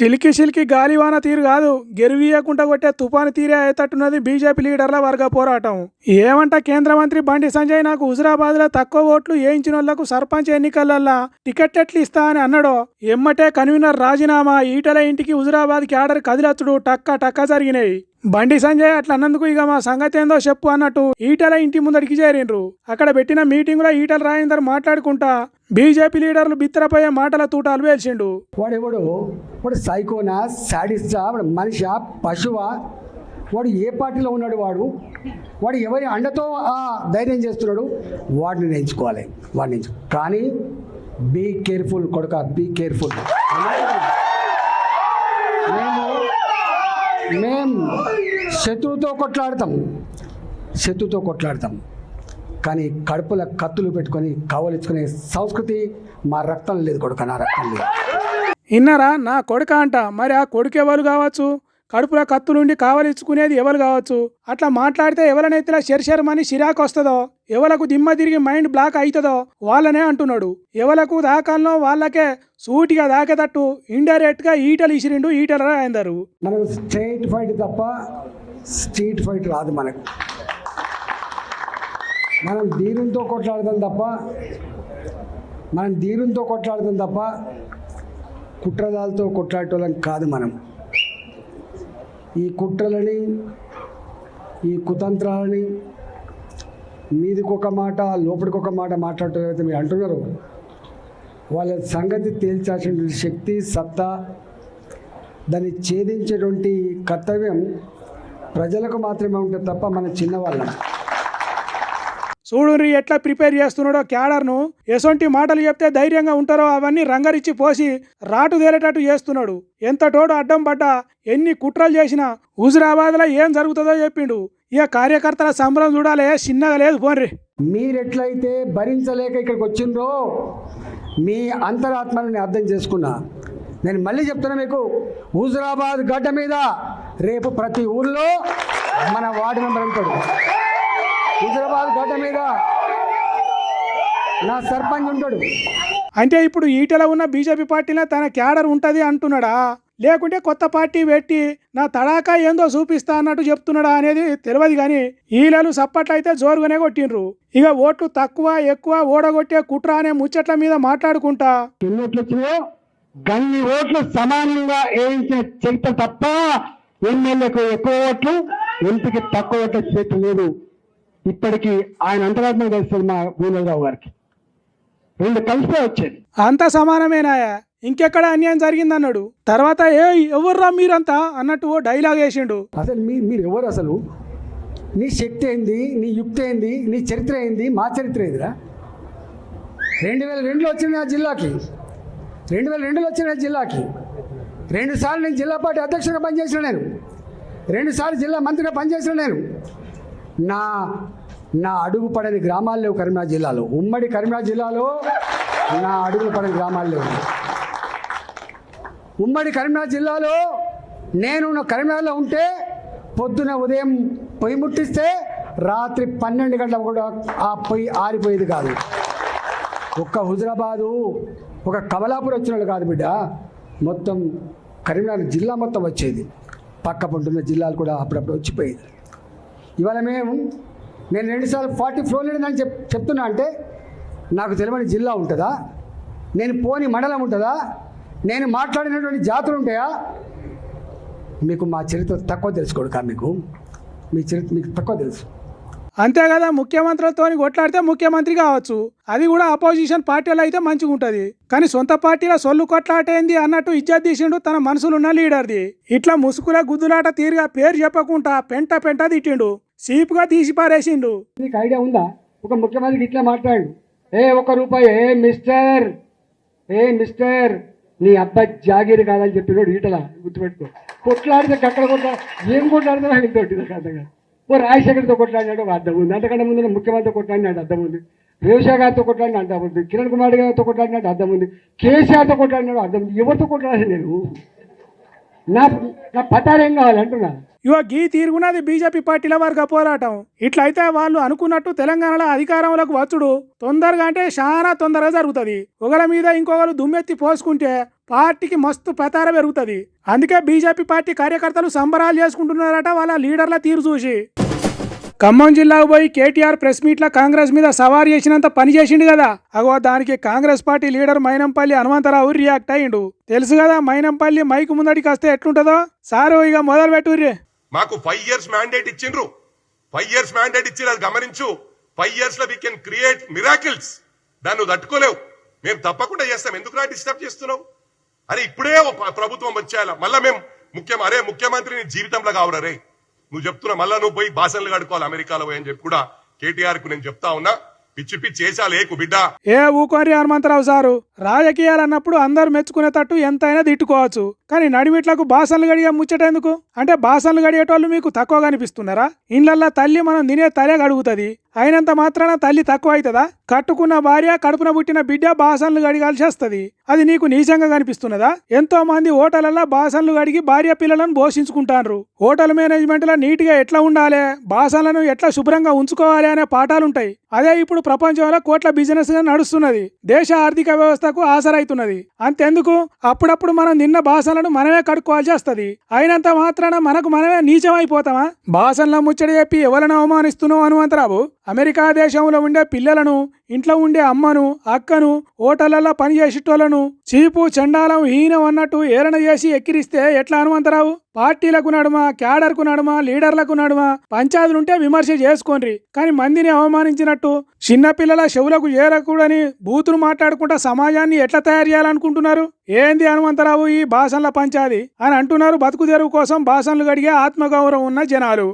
చిలికి చిలికి గాలివాన తీరు కాదు, గెరువీయకుండా కొట్టే తుఫాను తీరే అయ్యేటట్టున్నది బీజేపీ లీడర్ల వర్గ పోరాటం. ఏమంట కేంద్ర మంత్రి బండి సంజయ్ నాకు హుజురాబాద్లో తక్కువ ఓట్లు వేయించిన వాళ్లకు సర్పంచ్ ఎన్నికలల్లా టికెట్లు ఇస్తా అని అన్నాడో ఎమ్మటే కన్వీనర్ రాజీనామా, ఈటల ఇంటికి హుజురాబాద్ క్యాడర్ కదిలచ్చుడు టక్క టక్క జరిగినాయి. బండి సంజయ్ అట్లా అన్నందుకు ఇక మా సంగతి ఏందో చెప్పు అన్నట్టు ఈటల ఇంటి ముందడికి చేరిండ్రు. అక్కడ పెట్టిన మీటింగులో ఈటల రాజేందర్ మాట్లాడుకుంటా బీజేపీ లీడర్లు బిత్తరపోయే మాటల తూటాలు వేల్చిండు. వాడు సైకోనా, సాడిస్టా, వాడు మనిషా, పశువా, వాడు ఏ పార్టీలో ఉన్నాడు, వాడు ఎవరి అండతో ధైర్యం చేస్తున్నాడు, వాడిని ఎంచుకోవాలి. కానీ బీ కేర్ఫుల్ కొడుక, బీ కేర్ఫుల్. మేము శత్రువుతో కొట్లాడతాం కానీ కడుపుల కత్తులు పెట్టుకొని కావలించుకునే సంస్కృతి మా రక్తం లేదు కొడుక, నా రక్తం లేదు. ఇన్నారా నా కొడుక అంట. మరి ఆ కొడుకు ఎవరు కావచ్చు? కడుపులో కత్తులుండి కావలించుకునేది ఎవరు కావచ్చు? అట్లా మాట్లాడితే ఎవరినైతే శర్శరమని చిరాకు వస్తుందో, ఎవలకు దిమ్మ తిరిగి మైండ్ బ్లాక్ అవుతుందో వాళ్ళనే అంటున్నాడు. ఎవలకు దాకాల్లో వాళ్ళకే సూటిగా దాకేటట్టు ఇండైరెక్ట్ గా ఈటలు ఇసిరిండు ఈటల రాజేందర్. మనకు స్ట్రైట్ ఫైట్ తప్ప స్ట్రీట్ ఫైట్ రాదు. మనం ధీరంతో కొట్లాడతాం తప్ప కుట్రదాలతో కొట్లాడటం కాదు. మనం ఈ కుట్రలని, ఈ కుతంత్రాలని మీదికొక మాట లోపలికొక మాట మాట్లాడటం అయితే మీరు అంటున్నారు, వాళ్ళ సంగతి తేల్చాల్సిన శక్తి, సత్తా, దాన్ని ఛేదించేటువంటి కర్తవ్యం ప్రజలకు మాత్రమే ఉంటుంది తప్ప మన చిన్నవాళ్ళం. చూడుర్రి ఎట్లా ప్రిపేర్ చేస్తున్నాడో క్యాడర్ను. ఎసొంటి మాటలు చెప్తే ధైర్యంగా ఉంటారో అవన్నీ రంగరిచ్చి పోసి రాటు తేలేటట్టు చేస్తున్నాడు. ఎంత తోడు అడ్డం పడ్డా, ఎన్ని కుట్రలు చేసినా హుజురాబాద్లో ఏం జరుగుతుందో చెప్పిండు. ఇక కార్యకర్తల సంబరం చూడాలే, చిన్నగా లేదు పోన్రి. మీరెట్లయితే భరించలేక ఇక్కడికి వచ్చిండ్రో మీ అంతరాత్మని అర్థం చేసుకున్నా. నేను మళ్ళీ చెప్తున్నా మీకు, హుజురాబాద్ గడ్డ మీద రేపు ప్రతి ఊళ్ళో మన వార్డు మెంబర్ ఉంటాడు. హుజురాబాద్ గడ్డ మీద నా సర్పంచ్ ఉంటాడు. అంటే ఇప్పుడు ఈటల ఉన్న బీజేపీ పార్టీలో తన క్యాడర్ ఉంటుంది అంటున్నాడా, లేకుంటే కొత్త పార్టీ పెట్టి నా తడాకా ఏందో చూపిస్తా అన్నట్టు చెప్తున్నాడా అనేది తెలియదు. కానీ ఈలలు సప్పట్లయితే జోరుగానే కొట్టిండ్రు. ఇక ఓట్లు తక్కువ ఎక్కువ ఓడగొట్టే కుట్ర అనే ముచ్చట్ల మీద మాట్లాడుకుంటా ఎన్ని ఓట్లు వచ్చినాయో గన్ని ఓట్లు సమానంగా వేయించిన చరిత్ర తప్ప ఎమ్మెల్యేకు ఎక్కువ ఓట్లు, ఎంపీకి తక్కువ ఓట్ల చరిత్ర లేదు. ఇప్పటికీ ఆయన అంతరాత్మ తెలుస్తుంది మా భూమరావు గారికి. రెండు కలిసే వచ్చేది. అంత సమానమేనాయా, ఇంకెక్కడ అన్యాయం జరిగిందన్నాడు. తర్వాత ఎవర్రా మీరంతా అన్నట్టు ఓ డైలాగ్ వేసిండు. అసలు మీరు ఎవరు? అసలు నీ శక్తి ఏంది, నీ యుక్తి ఏంది, నీ చరిత్ర ఏంది, మా చరిత్ర ఏందిరా? 2002లో వచ్చిన నా జిల్లాకి, 2002లో వచ్చిన జిల్లాకి 2 సార్లు నేను జిల్లా పార్టీ అధ్యక్షుడిగా పనిచేసిన, నేను 2 సార్లు జిల్లా మంత్రిగా పనిచేసిన. నేను నా అడుగు పడని గ్రామాలు లేవు కరీంనగర్ జిల్లాలో. ఉమ్మడి కరీంనగర్ జిల్లాలో నా అడుగులు పడని గ్రామాలు లేవు. ఉమ్మడి కరీంనగర్ జిల్లాలో నేను కరీంనగర్లో ఉంటే పొద్దున ఉదయం పొయ్యి ముట్టిస్తే రాత్రి 12 గంటలకు కూడా ఆ పొయ్యి ఆరిపోయేది కాదు. ఒక్క హుజురాబాదు, ఒక కమలాపూర్ వచ్చిన వాళ్ళు కాదు బిడ్డ, మొత్తం కరీంనగర్ జిల్లా మొత్తం వచ్చేది. పక్క పంటున్న జిల్లాలు కూడా అప్పుడప్పుడు వచ్చిపోయేది. ఇవాళ నేను 2 సార్లు 40 ఫ్లోర్ లీడర్ అని చెప్తున్నా అంటే నాకు తెలియని జిల్లా ఉంటుందా? నేను పోని మండలం ఉంటుందా? నేను మాట్లాడినటువంటి జాతులు ఉంటాయా? మీకు మా చరిత్ర తక్కువ తెలుసుకోడు కా, మీ చరిత్ర మీకు తక్కువ తెలుసు. అంతే కదా, ముఖ్యమంత్రులతో కొట్లాడితే ముఖ్యమంత్రి కావచ్చు, అది కూడా అపోజిషన్ పార్టీలో అయితే మంచిగా ఉంటుంది. కానీ సొంత పార్టీలో సొల్లు కొట్లాటేంది అన్నట్టు ఇజ్జత్ తీసిండు తన మనసులున్న లీడర్ది. ఇట్లా ముసుగుల గుద్దులాట తీరుగా పేరు చెప్పకుండా పెంట తిట్టిండు, సీపుగా తీసి పారేసిండు. నీకు ఐడియా ఉందా? ఒక ముఖ్యమంత్రికి ఇట్లా మాట్లాడు, ₹1 మిస్టర్ నీ అబ్బాయి జాగీరు కాదని చెప్పినోడు ఈటల, గుర్తుపెట్టుకో. కొట్లాడితే అక్కడ ఏం కొట్లాడితే ఇంతోటి ఓ రాజశేఖర్తో కొట్లాడినాడు ఒక అర్థం ఉంది, అంతకంటే ముందు ముఖ్యమంత్రితో కొట్లాడినాడు అర్థం ఉంది, రేవశా గారితో కొట్లాడిన అర్థం ఉంది, కిరణ్ కుమార్ గారితో కొట్లాడినాడు అర్థం ఉంది, కేసీఆర్తో కొట్లాడినాడు అర్థం ఉంది. ఎవరితో కొట్లాడాలి నేను? నా పతారేం కావాలంటున్నా. గీ తీరుగున్నది బీజేపీ పార్టీల వర్గ పోరాటం. ఇట్లయితే వాళ్ళు అనుకున్నట్టు తెలంగాణలో అధికారంలోకి వచ్చుడు తొందరగా అంటే చాలా తొందరగా జరుగుతుంది. ఒకరి మీద ఇంకొకరు దుమ్మెత్తి పోసుకుంటే పార్టీకి మస్తు ప్రచారం పెరుగుతుంది. అందుకే బీజేపీ పార్టీ కార్యకర్తలు సంబరాలు చేసుకుంటున్నారట వాళ్ళ లీడర్ల తీరు చూసి. ఖమ్మం జిల్లాకు పోయి కేటీఆర్ ప్రెస్ మీట్లో కాంగ్రెస్ మీద సవారు చేసినంత పని చేసిండు కదా. అగో దానికి Congress party leader Mynampally Hanumantharao react అయ్యిండు. తెలుసు కదా మైనంపల్లి మైకు ముందడికి వస్తే ఎట్లుంటుందో. సారు ఇక మొదలు పెట్టుర్రి. మాకు 5 years మ్యాండేట్ ఇచ్చిండ్రు. 5 years మ్యాండేట్ ఇచ్చి అది గమనించు. 5 years లో వీ కెన్ క్రియేట్ మిరాకిల్స్. దాన్ని తట్టుకోలేవు. మేము తప్పకుండా చేస్తాం. ఎందుకు నా డిస్టర్బ్ చేస్తున్నావు? అరే ఇప్పుడే ప్రభుత్వం వచ్చేయాల. మళ్ళా మేము ముఖ్యమంత్రిని జీవితంలో కావరే నువ్వు చెప్తున్నా. మళ్ళా నువ్వు పోయి బాసన్లు కడుకోవాలి అమెరికాలో పోయి అని చెప్పి కూడా కేటీఆర్ కు నేను చెప్తా ఉన్నా. పిచ్చి పిచ్చి చేసాలేకు బిడ్డ. ఊకోరి హనుమంతరావు సారు, రాజకీయాలు అన్నప్పుడు అందరు మెచ్చుకునేటట్టు ఎంతైనా తిట్టుకోవచ్చు. కానీ నడిమిట్లకు బాసన్లు గడిగే ముచ్చటెందుకు? అంటే బాసన్లు గడిగేటోళ్ళు మీకు తక్కువ కనిపిస్తున్నారా? ఇండ్లల్లా తల్లి మనం తినే తలే గడుగుతుంది. అయినంత మాత్రాన తల్లి తక్కువ అవుతుందా? కట్టుకున్న భార్య, కడుపున పుట్టిన బిడ్డ బాసన్లు గడిగాల్సి వస్తుంది. అది నీకు నీచంగా కనిపిస్తున్నదా? ఎంతో మంది హోటళ్లలో బాసన్లు గడిగి భార్య పిల్లలను పోషించుకుంటారు. హోటల్ మేనేజ్మెంట్ లో నీట్ గా ఎట్లా ఉండాలి, బాసన్లను ఎట్లా శుభ్రంగా ఉంచుకోవాలి అనే పాఠాలుంటాయి. అదే ఇప్పుడు ప్రపంచంలో కోట్ల బిజినెస్ గా నడుస్తున్నది. దేశ ఆర్థిక వ్యవస్థకు ఆసరైతున్నది. అంతెందుకు అప్పుడప్పుడు మనం నిన్న బాసన్లను మనమే కడుక్కోవాల్సి వస్తుంది. అయినంత మాత్రాన మనకు మనమే నీచమైపోతామా? బాసన్ల ముచ్చడి చెప్పి ఎవరిని అవమానిస్తున్నావు హనుమంతరావు? అమెరికా దేశంలో ఉండే పిల్లలను, ఇంట్లో ఉండే అమ్మను, అక్కను, హోటళ్లలో పనిచేసేటోళ్లను చీపు, చండాలం, హీనం అన్నట్టు ఏరణ చేసి ఎక్కిరిస్తే ఎట్లా హనుమంతరావు? పార్టీలకు నడుమ, క్యాడర్కు నడుమ, లీడర్లకు నడుమ పంచాయతీలుంటే విమర్శ చేసుకోండి. కానీ మందిని అవమానించినట్టు చిన్నపిల్లల చెవులకు చేరకూడని బూతులు మాట్లాడుకుంటా సమాజాన్ని ఎట్లా తయారు చేయాలనుకుంటున్నారు? ఏంది హనుమంతరావు ఈ బాసన్ల పంచాది అని అంటున్నారు. బతుకు తెరువు కోసం బాసన్లు గడిగే ఆత్మగౌరవం ఉన్న జనాలు.